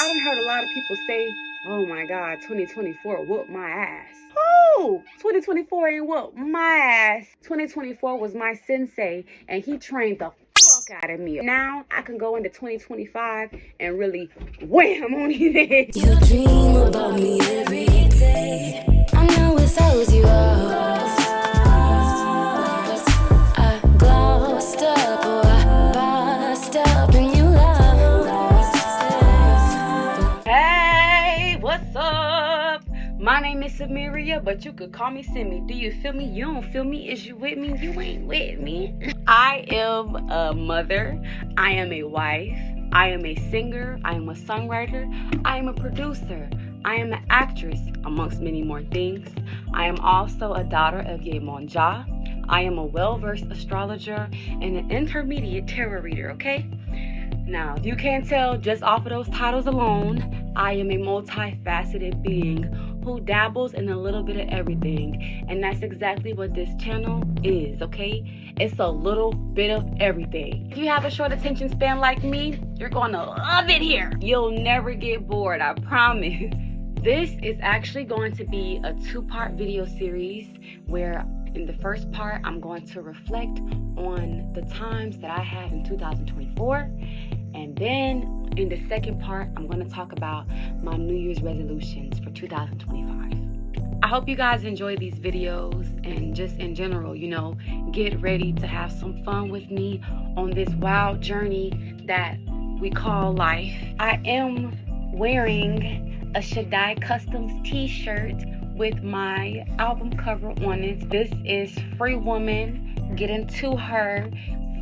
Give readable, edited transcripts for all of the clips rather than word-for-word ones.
I done heard a lot of people say, oh my God, 2024 whooped my ass. Oh, 2024 ain't whooped my ass. 2024 was my sensei, and he trained the fuck out of me. Now I can go into 2025 and really wham on his ass. You dream about me every day. I know it throws you off. I glossed up or I bossed up and you lost. Hey, what's up? My name is Samaria, but you could call me Simi. Do you feel me? You don't feel me? Is you with me? You ain't with me. I am a mother. I am a wife. I am a singer. I am a songwriter. I am a producer. I am an actress, amongst many more things. I am also a daughter of Yemonja. I am a well-versed astrologer and an intermediate tarot reader, okay? Now, if you can't tell just off of those titles alone, I am a multifaceted being who dabbles in a little bit of everything. And that's exactly what this channel is, okay? It's a little bit of everything. If you have a short attention span like me, you're going to love it here. You'll never get bored, I promise. This is actually going to be a two-part video series where in the first part, I'm going to reflect on the times that I had in 2024. And then in the second part, I'm going to talk about my New Year's resolutions for 2025. I hope you guys enjoy these videos and just in general, get ready to have some fun with me on this wild journey that we call life. I am wearing a Shaddai Customs t-shirt with my album cover on it. This is Free Woman, Get Into Her.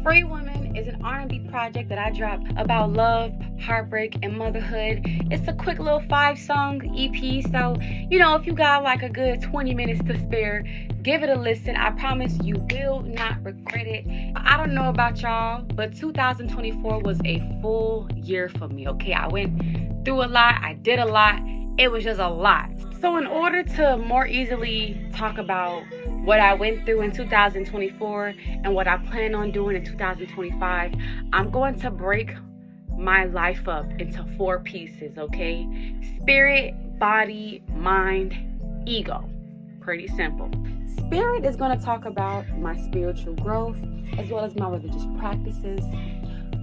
Free Woman is an R&B project that I dropped about love, heartbreak, and motherhood. It's a quick little 5-song EP, so, if you got like a good 20 minutes to spare, give it a listen. I promise you will not regret it. I don't know about y'all, but 2024 was a full year for me, okay? I went through a lot. I did a lot. It was just a lot. So in order to more easily talk about what I went through in 2024 and what I plan on doing in 2025, I'm going to break my life up into 4 pieces, okay? Spirit, body, mind, ego. Pretty simple. Spirit is going to talk about my spiritual growth as well as my religious practices.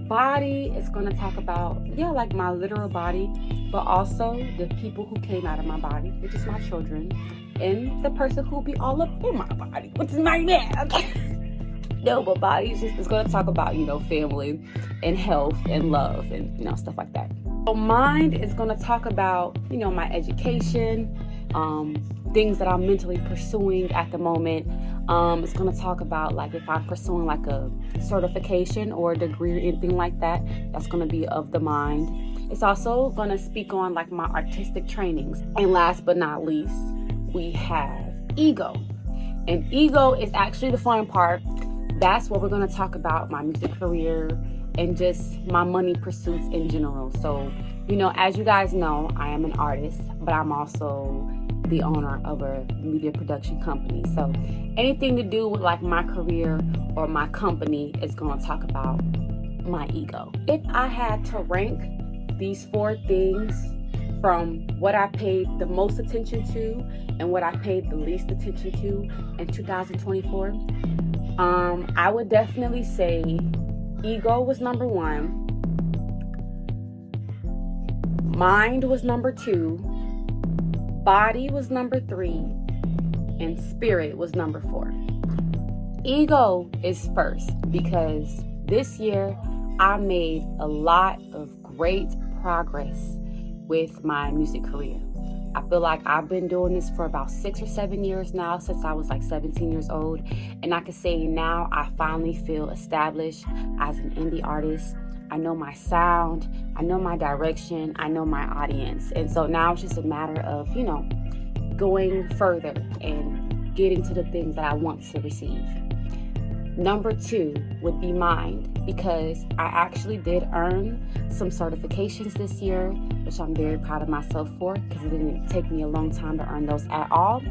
Body is going to talk about, like my literal body, but also the people who came out of my body, which is my children, and the person who be all up in my body, which is my man, okay? No, but body is going to talk about, family and health and love and, stuff like that. So mind is going to talk about, my education, things that I'm mentally pursuing at the moment. It's going to talk about like if I'm pursuing like a certification or a degree or anything like that, that's going to be of the mind. It's also going to speak on like my artistic trainings. And last but not least, we have ego. And ego is actually the fun part. That's what we're going to talk about, my music career and just my money pursuits in general. So, as you guys know, I am an artist, but I'm also the owner of a media production company. So anything to do with like my career or my company is going to talk about my ego. If I had to rank these 4 things from what I paid the most attention to and what I paid the least attention to in 2024, I would definitely say ego was number 1, mind was number 2, body was number 3, and spirit was number 4. Ego is first because this year I made a lot of great progress with my music career. I feel like I've been doing this for about 6 or 7 years now, since I was like 17 years old. And I can say now I finally feel established as an indie artist. I know my sound, I know my direction, I know my audience. And so now it's just a matter of, going further and getting to the things that I want to receive. Number 2 would be mind, because I actually did earn some certifications this year, which I'm very proud of myself for, because it didn't take me a long time to earn those at all.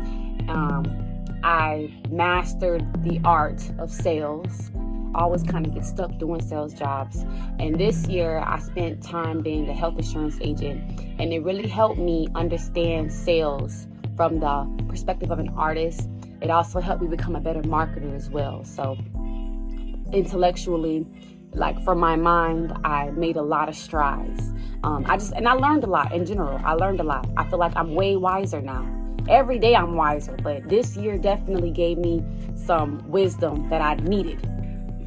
I mastered the art of sales. always kind of get stuck doing sales jobs. And this year I spent time being a health insurance agent, and it really helped me understand sales from the perspective of an artist. It also helped me become a better marketer as well. So intellectually, like for my mind, I made a lot of strides. I learned a lot in general. I learned a lot. I feel like I'm way wiser now. Every day I'm wiser, but this year definitely gave me some wisdom that I needed.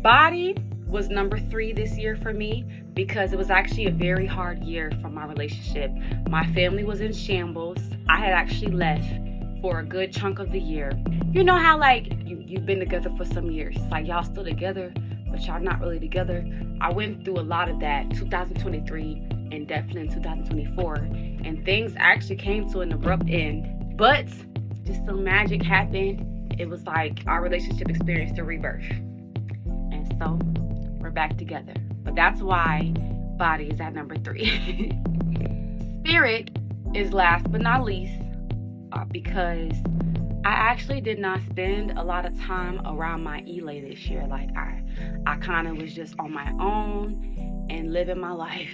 Body was number 3 this year for me because it was actually a very hard year for my relationship. My family was in shambles. I had actually left for a good chunk of the year. You know how like you've been together for some years. It's like y'all still together, but y'all not really together. I went through a lot of that 2023 and definitely in 2024, and things actually came to an abrupt end. But just some magic happened. It was like our relationship experienced a rebirth. And so we're back together. But that's why body is at number 3. Spirit is last but not least because I actually did not spend a lot of time around my Elay this year. Like I kind of was just on my own and living my life.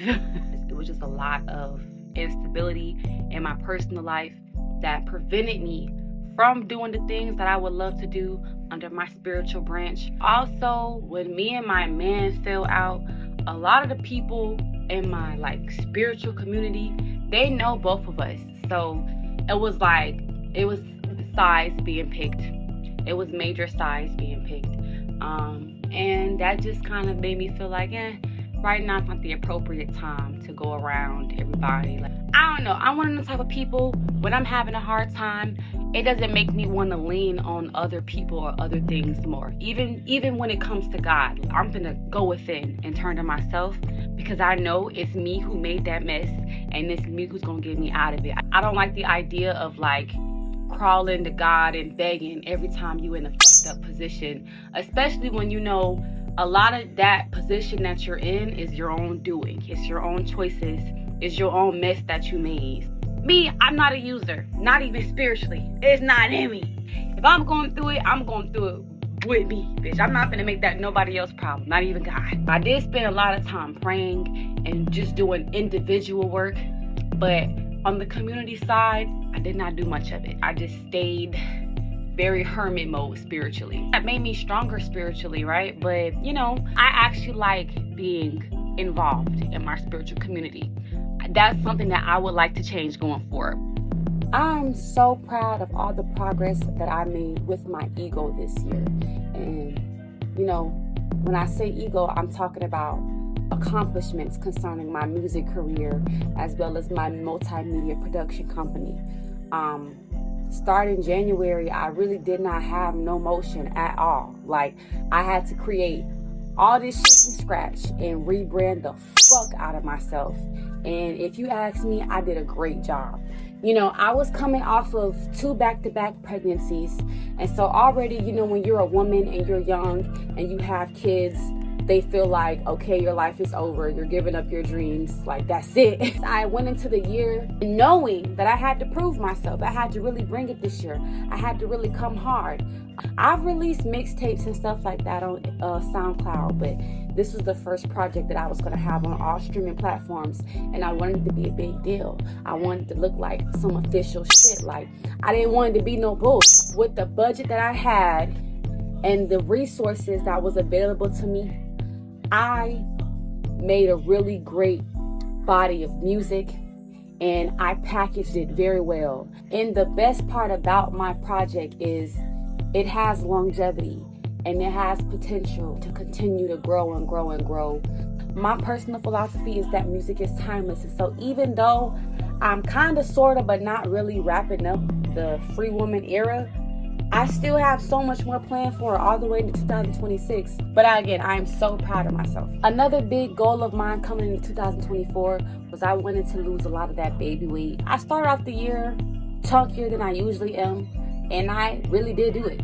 It was just a lot of instability in my personal life that prevented me from doing the things that I would love to do under my spiritual branch. Also, when me and my man fell out, a lot of the people in my like spiritual community, they know both of us. So it was sides being picked. It was major sides being picked. And that just kind of made me feel like, right now it's not the appropriate time to go around everybody. Like, I don't know. I'm one of the type of people, when I'm having a hard time, it doesn't make me want to lean on other people or other things more. Even when it comes to God, I'm gonna go within and turn to myself, because I know it's me who made that mess, and it's me who's gonna get me out of it. I don't like the idea of like crawling to God and begging every time you in a fucked up position, especially when you know a lot of that position that you're in is your own doing. It's your own choices. It's your own mess that you made. Me, I'm not a user, not even spiritually. It's not in me. If I'm going through it, I'm going through it with me, bitch. I'm not gonna make that nobody else's problem, not even God. I did spend a lot of time praying and just doing individual work, but on the community side, I did not do much of it. I just stayed very hermit mode spiritually. That made me stronger spiritually, right? But you know, I actually like being involved in my spiritual community. That's something that I would like to change going forward. I'm so proud of all the progress that I made with my ego this year. And you know, when I say ego, I'm talking about accomplishments concerning my music career as well as my multimedia production company. Starting January, I really did not have no motion at all. Like, I had to create all this shit from scratch and rebrand the fuck out of myself. And if you ask me, I did a great job. You know, I was coming off of 2 back-to-back pregnancies. And so already, you know, when you're a woman and you're young and you have kids, they feel like, okay, your life is over. You're giving up your dreams. Like, that's it. I went into the year knowing that I had to prove myself. I had to really bring it this year. I had to really come hard. I've released mixtapes and stuff like that on SoundCloud, but this was the first project that I was going to have on all streaming platforms, and I wanted it to be a big deal. I wanted it to look like some official shit. Like, I didn't want it to be no bullshit. With the budget that I had and the resources that was available to me, I made a really great body of music, and I packaged it very well. And the best part about my project is it has longevity and it has potential to continue to grow and grow and grow. My personal philosophy is that music is timeless. And so even though I'm kind of, sort of, but not really wrapping up the Free Woman era, I still have so much more planned for all the way into 2026. But again, I am so proud of myself. Another big goal of mine coming into 2024 was I wanted to lose a lot of that baby weight. I started off the year chunkier than I usually am, and I really did do it.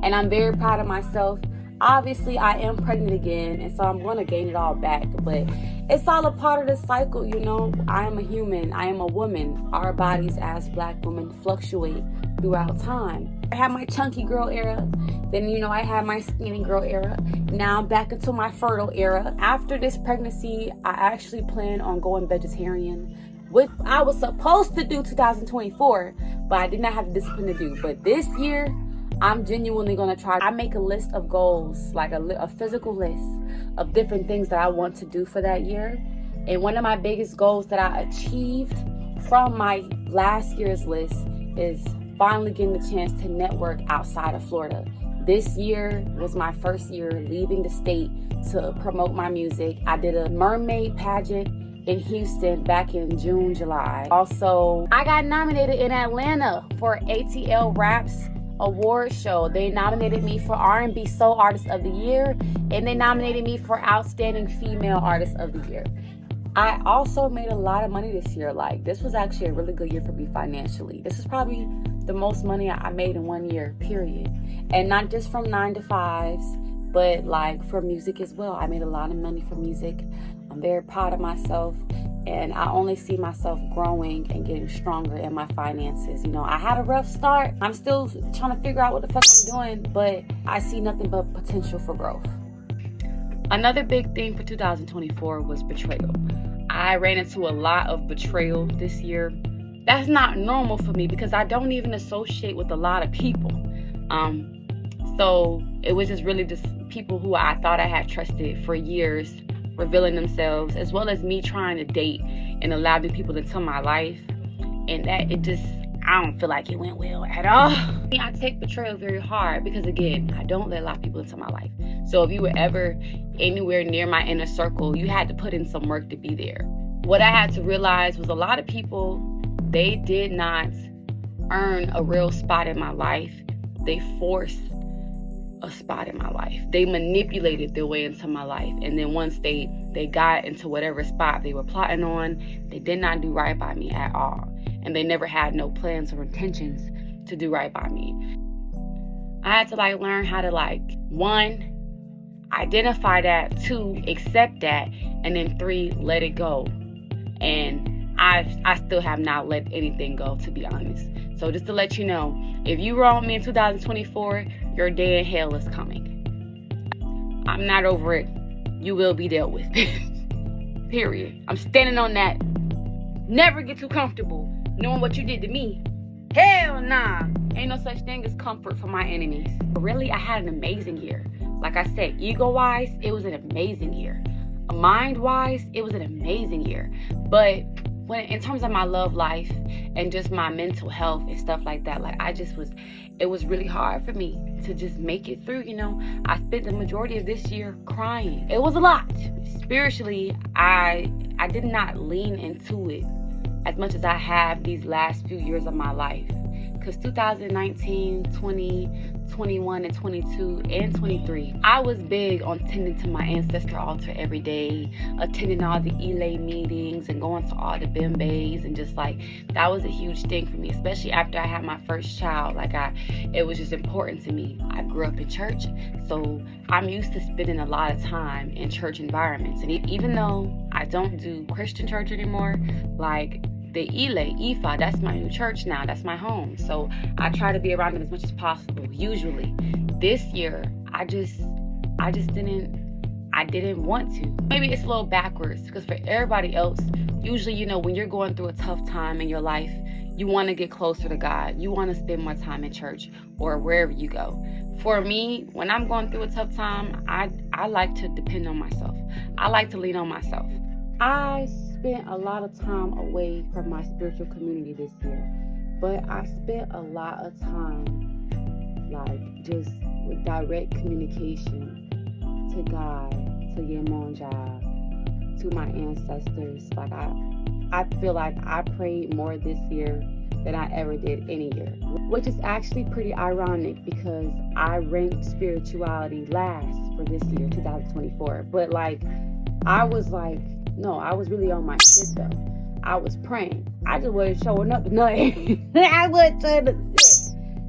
And I'm very proud of myself. Obviously, I am pregnant again, and so I'm going to gain it all back. But it's all a part of the cycle, you know. I am a human. I am a woman. Our bodies as Black women fluctuate. throughout time. I had my chunky girl era. Then, you know, I had my skinny girl era. Now I'm back into my fertile era. After this pregnancy, I actually plan on going vegetarian. What I was supposed to do 2024, but I did not have the discipline to do. But this year, I'm genuinely going to try. I make a list of goals, like a physical list of different things that I want to do for that year. And one of my biggest goals that I achieved from my last year's list is finally getting the chance to network outside of Florida. This year was my first year leaving the state to promote my music. I did a mermaid pageant in Houston back in June, July. Also, I got nominated in Atlanta for ATL Raps award show. They nominated me for R&B Soul Artist of the Year, and they nominated me for Outstanding Female Artist of the Year. I also made a lot of money this year. Like, this was actually a really good year for me financially. This is probably the most money I made in 1 year, period. And not just from 9 to 5s, but like for music as well. I made a lot of money from music. I'm very proud of myself, and I only see myself growing and getting stronger in my finances. You know, I had a rough start. I'm still trying to figure out what the fuck I'm doing, but I see nothing but potential for growth. Another big thing for 2024 was betrayal. I ran into a lot of betrayal this year. That's not normal for me because I don't even associate with a lot of people. So it was just really just people who I thought I had trusted for years revealing themselves, as well as me trying to date and allow new people into my life. And that I don't feel like it went well at all. I take betrayal very hard because, again, I don't let a lot of people into my life. So if you were ever anywhere near my inner circle, you had to put in some work to be there. What I had to realize was a lot of people, they did not earn a real spot in my life. They forced a spot in my life. They manipulated their way into my life. And then once they got into whatever spot they were plotting on, they did not do right by me at all. And they never had no plans or intentions to do right by me. I had to learn how to 1, identify that, 2, accept that, and then 3, let it go. And I still have not let anything go, to be honest. So just to let you know, if you wronged me in 2024, your day in hell is coming. I'm not over it. You will be dealt with. Period. I'm standing on that. Never get too comfortable knowing what you did to me. Hell nah. Ain't no such thing as comfort for my enemies. But really, I had an amazing year. Like I said, ego-wise, it was an amazing year. Mind-wise, it was an amazing year. But in terms of my love life and just my mental health and stuff like that, it was really hard for me to just make it through. You know, I spent the majority of this year crying. It was a lot. Spiritually, I did not lean into it as much as I have these last few years of my life. Because 2019, 20, 21, and 22, and 23, I was big on tending to my ancestor altar every day, attending all the Elay meetings and going to all the bimbays, and just that was a huge thing for me, especially after I had my first child. It was just important to me. I grew up in church, so I'm used to spending a lot of time in church environments. And even though I don't do Christian church anymore, the Ifa, that's my new church now. That's my home. So I try to be around them as much as possible. Usually, this year, I didn't want to. Maybe it's a little backwards, because for everybody else, usually, when you're going through a tough time in your life, you want to get closer to God. You want to spend more time in church or wherever you go. For me, when I'm going through a tough time, I like to depend on myself. I like to lean on myself. I spent a lot of time away from my spiritual community this year, but I spent a lot of time just with direct communication to God, to Yemonja, to my ancestors. I feel like I prayed more this year than I ever did any year, which is actually pretty ironic because I ranked spirituality last for this year, 2024. But I was really on my shit though. I was praying. I just wasn't showing up to nothing. I wasn't showing up to shit.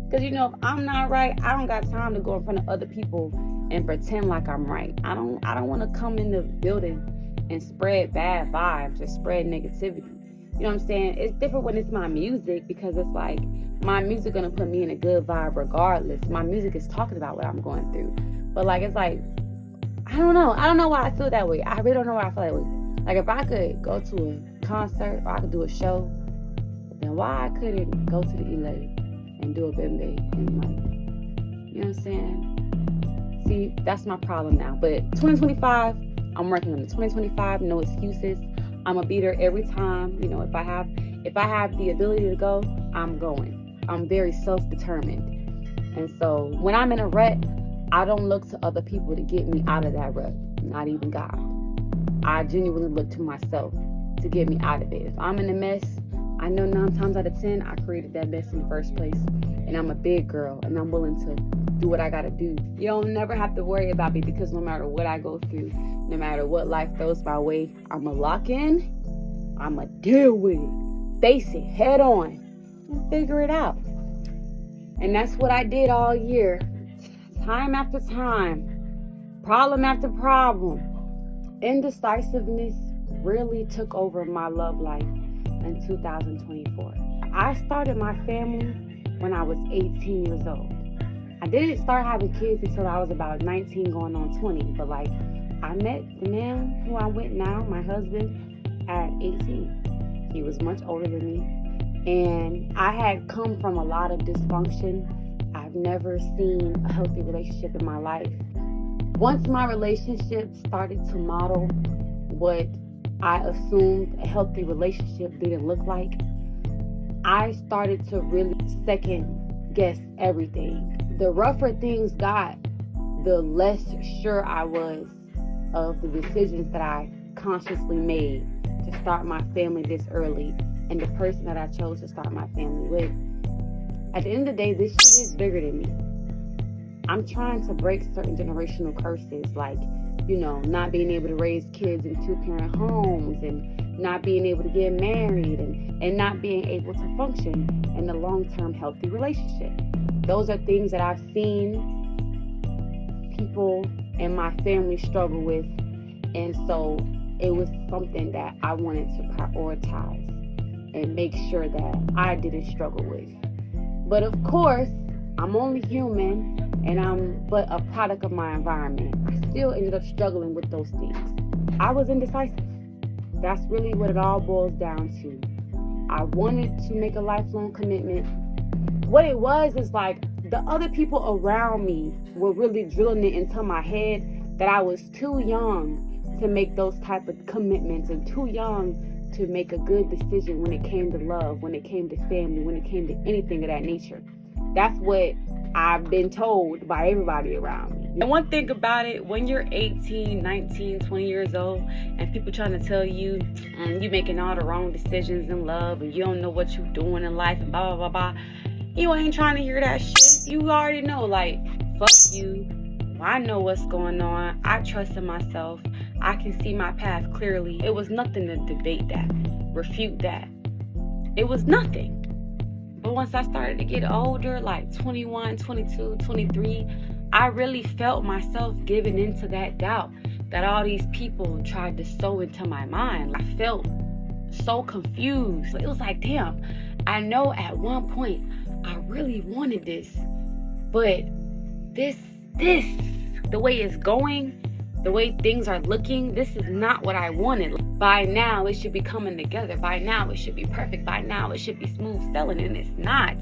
Because if I'm not right, I don't got time to go in front of other people and pretend like I'm right. I don't want to come in the building and spread bad vibes or spread negativity. You know what I'm saying? It's different when it's my music, because it's like my music gonna put me in a good vibe regardless. My music is talking about what I'm going through. But like, it's like, I don't know why I feel that way. I really don't know why I feel that way. Like, if I could go to a concert or I could do a show, then why I couldn't go to the LA and do a bembe and like, you know what I'm saying? See, that's my problem now. But 2025, I'm working on it. 2025, no excuses. I'm a beater every time. You know, if I have the ability to go, I'm going. I'm very self-determined. And so when I'm in a rut, I don't look to other people to get me out of that rut. Not even God. I genuinely look to myself to get me out of it. If I'm in a mess, I know 9 times out of 10, I created that mess in the first place. And I'm a big girl, and I'm willing to do what I gotta do. You don't never have to worry about me, because no matter what I go through, no matter what life throws my way, I'ma lock in, I'ma deal with it, face it head on, and figure it out. And that's what I did all year. Time after time, problem after problem. Indecisiveness really took over my love life in 2024. I started my family when I was 18 years old. I didn't start having kids until I was about 19 going on 20, but like, I met the man who I'm with now, my husband, at 18. He was much older than me, and I had come from a lot of dysfunction. I've never seen a healthy relationship in my life. Once my relationship started to model what I assumed a healthy relationship didn't look like, I started to really second guess everything. The rougher things got, the less sure I was of the decisions that I consciously made to start my family this early, and the person that I chose to start my family with. At the end of the day, this shit is bigger than me. I'm trying to break certain generational curses, like, you know, not being able to raise kids in 2-parent homes, and not being able to get married, and not being able to function in a long-term healthy relationship. Those are things that I've seen people in my family struggle with, and so it was something that I wanted to prioritize and make sure that I didn't struggle with. But of course, I'm only human, and I'm but a product of my environment. I still ended up struggling with those things. I was indecisive. That's really what it all boils down to. I wanted to make a lifelong commitment. What it was is like, the other people around me were really drilling it into my head that I was too young to make those type of commitments, and too young to make a good decision when it came to love, when it came to family, when it came to anything of that nature. That's what I've been told by everybody around me. And one thing about it, when you're 18, 19, 20 years old, and people trying to tell you you making all the wrong decisions in love, and you don't know what you're doing in life, and blah, blah, blah, blah, you ain't trying to hear that shit. You already know, like, fuck you. I know what's going on. I trust in myself. I can see my path clearly. It was nothing to debate that, refute that. It was nothing. But once I started to get older, like 21, 22, 23, I really felt myself giving into that doubt that all these people tried to sow into my mind. I felt so confused. It was like, damn, I know at one point I really wanted this, but this, the way it's going, the way things are looking, this is not what I wanted. By now, it should be coming together. By now, it should be perfect. By now, it should be smooth sailing, and it's not.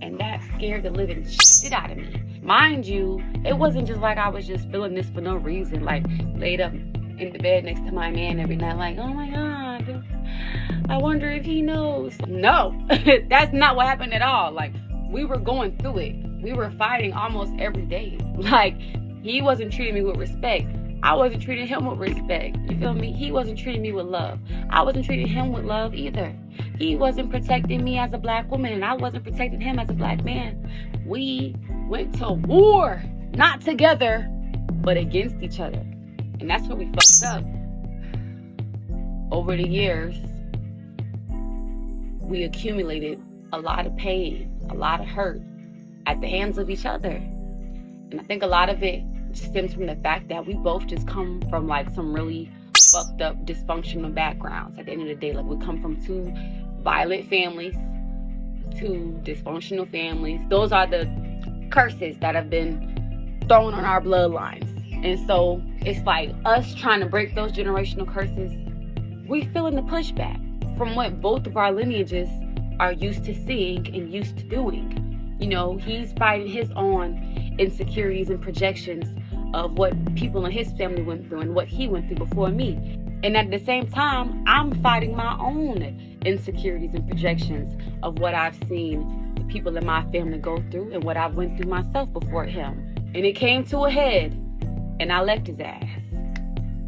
And that scared the living shit out of me. Mind you, it wasn't just like I was just feeling this for no reason, like laid up in the bed next to my man every night, like, oh my God, I wonder if he knows. No, that's not what happened at all. Like, we were going through it. We were fighting almost every day. Like, he wasn't treating me with respect. I wasn't treating him with respect. You feel me? He wasn't treating me with love. I wasn't treating him with love either. He wasn't protecting me as a black woman, and I wasn't protecting him as a black man. We went to war, not together, but against each other. And that's where we fucked up. Over the years, we accumulated a lot of pain, a lot of hurt at the hands of each other. And I think a lot of it stems from the fact that we both just come from like some really fucked up, dysfunctional backgrounds. At the end of the day, like, we come from 2 violent families, 2 dysfunctional families. Those are the curses that have been thrown on our bloodlines. And so it's like us trying to break those generational curses, we feeling the pushback from what both of our lineages are used to seeing and used to doing. You know, he's fighting his own insecurities and projections of what people in his family went through and what he went through before me. And at the same time, I'm fighting my own insecurities and projections of what I've seen the people in my family go through and what I went through myself before him. And it came to a head, and I left his ass.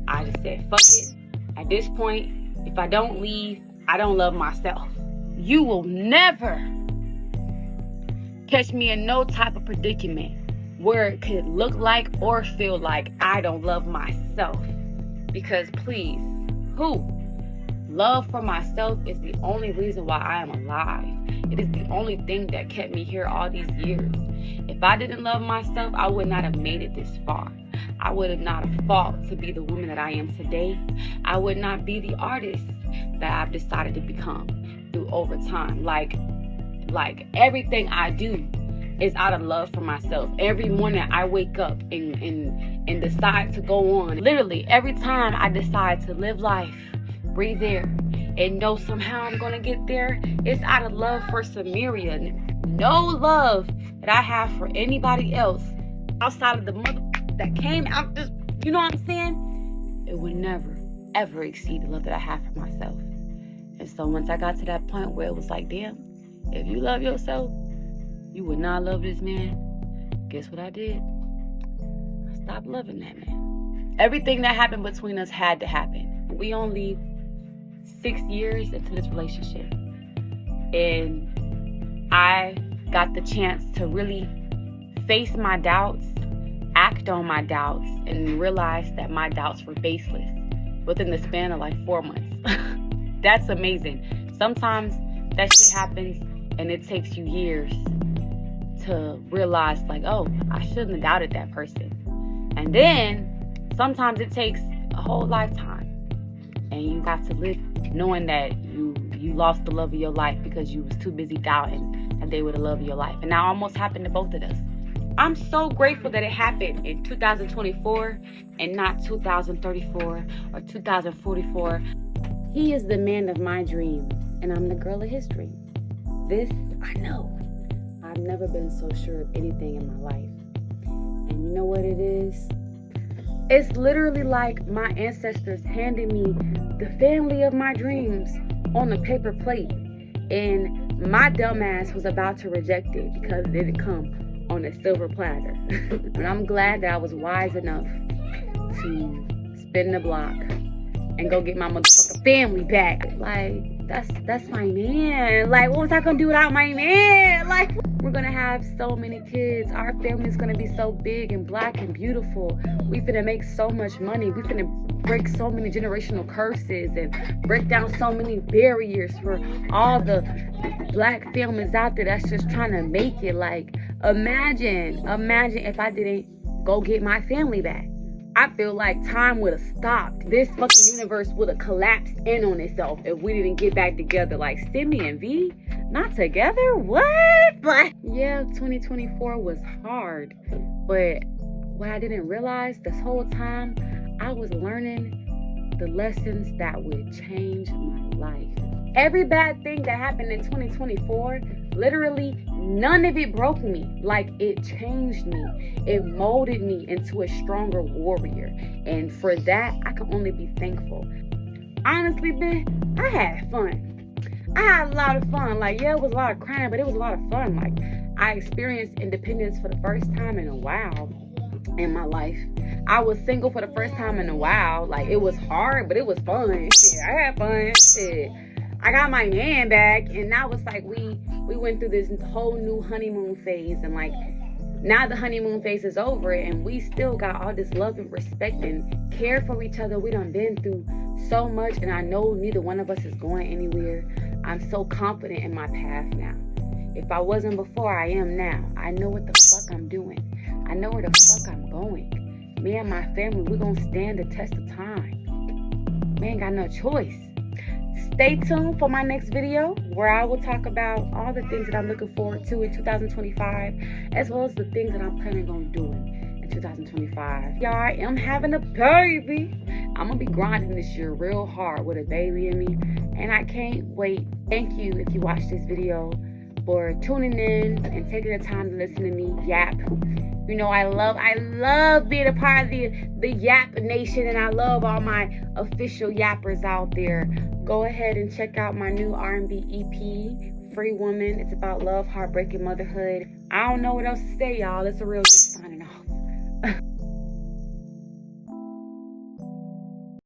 I just said, fuck it. At this point, if I don't leave, I don't love myself. You will never catch me in no type of predicament where it could look like or feel like I don't love myself. Because please, love for myself is the only reason why I am alive. It is the only thing that kept me here all these years. If I didn't love myself, I would not have made it this far. I would have not fought to be the woman that I am today. I would not be the artist that I've decided to become through over time. Like everything I do is out of love for myself. Every morning I wake up and decide to go on. Literally, every time I decide to live life, breathe air, and know somehow I'm gonna get there, it's out of love for Samaria. No love that I have for anybody else outside of the mother that came out this, you know what I'm saying? It would never, ever exceed the love that I have for myself. And so once I got to that point where it was like, damn, if you love yourself, you would not love this man. Guess what I did? I stopped loving that man. Everything that happened between us had to happen. We only 6 years into this relationship. And I got the chance to really face my doubts, act on my doubts, and realize that my doubts were baseless within the span of like 4 months. That's amazing. Sometimes that shit happens and it takes you years to realize, like, oh, I shouldn't have doubted that person. And then sometimes it takes a whole lifetime, and you have to live knowing that you lost the love of your life because you was too busy doubting that they were the love of your life. And now almost happened to both of us. I'm so grateful that it happened in 2024 and not 2034 or 2044. He is the man of my dreams, and I'm the girl of his dreams. This, I know. I've never been so sure of anything in my life. And you know what it is? It's literally like my ancestors handed me the family of my dreams on a paper plate. And my dumbass was about to reject it because it didn't come on a silver platter. And I'm glad that I was wise enough to spin the block and go get my motherfucking family back. Like, that's my man. Like, what was I gonna do without my man? Like, we're gonna have so many kids. Our family's gonna be so big and black and beautiful. We finna make so much money. We finna break so many generational curses and break down so many barriers for all the black families out there that's just trying to make it. Like, imagine if I didn't go get my family back. I feel like time would have stopped. This fucking universe would have collapsed in on itself if we didn't get back together. Like, Simi and V, not together? What? But yeah, 2024 was hard. But what I didn't realize this whole time, I was learning the lessons that would change my life. Every bad thing that happened in 2024, literally none of it broke me. Like, it changed me. It molded me into a stronger warrior. And for that, I can only be thankful. Honestly, man, I had fun. I had a lot of fun. Like, yeah, it was a lot of crying, but it was a lot of fun. Like, I experienced independence for the first time in a while in my life. I was single for the first time in a while. Like, it was hard, but it was fun. Shit, I had fun. Shit. I got my man back, and now it's like we went through this whole new honeymoon phase, and like now the honeymoon phase is over, and we still got all this love and respect and care for each other. We done been through so much, and I know neither one of us is going anywhere. I'm so confident in my path now. If I wasn't before, I am now. I know what the fuck I'm doing. I know where the fuck I'm going. Me and my family, we're gonna stand the test of time. we ain't got no choice. Stay tuned for my next video where I will talk about all the things that I'm looking forward to in 2025, as well as the things that I'm planning on doing in 2025. Y'all, I am having a baby. I'm gonna be grinding this year real hard with a baby in me, and I can't wait. Thank you if you watched this video for tuning in and taking the time to listen to me yap. You know, I love being a part of the Yap Nation, and I love all my official yappers out there. Go ahead and check out my new R&B EP, Free Woman. It's about love, heartbreak, and motherhood. I don't know what else to say, y'all. It's a real just signing off.